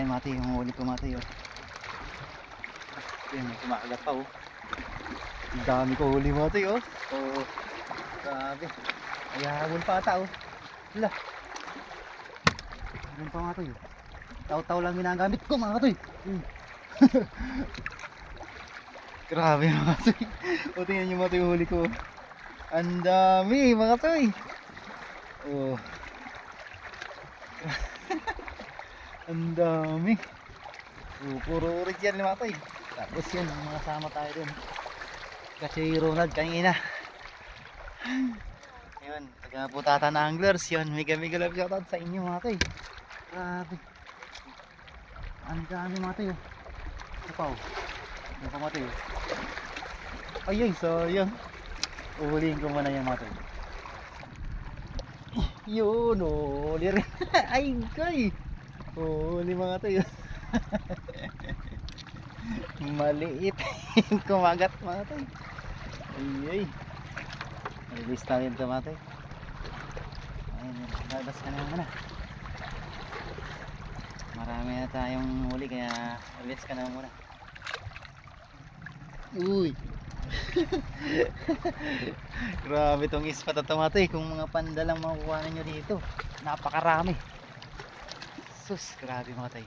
mati, yung huli ko mati oh. Yan, may kumakagat pa oh. Ang dami ko huli mati oh. Oh, grabe. Ay habol pa ata oh. Wala. Meron pa mati oh. Taw-taw lang ginagamit ko mga katoy. Grabe mga katoy. O tingnan nyo mga katoy huli ko. Ang dami mga katoy. Oh. Ang dami. Oh, puro original mga katoy. Tapos yun, mga sama tayo dun. Kasi Ronald kanina. Yun, taga-putata na anglers. Yun, mega love shoutout sa inyo mga katoy. Grabe. Ang dami mga katoy. Ito pa oh. Yung pa mga katoy. Ayun, sayang. Uhulihin ko muna yung mga katoy. Yun, huli rin. Ay, kay. Huli mga katoy. Maliit. Kumagat mga katoy. Ay, ay. Release natin ito mga katoy. Ayun, labas ka na muna. Marami na tayong huli kaya release ka na muna. Uy. Grabe tong ispat at tomato kung mga panda lang makukuha ninyo dito. Napakarami. Sus, grabe mga tay.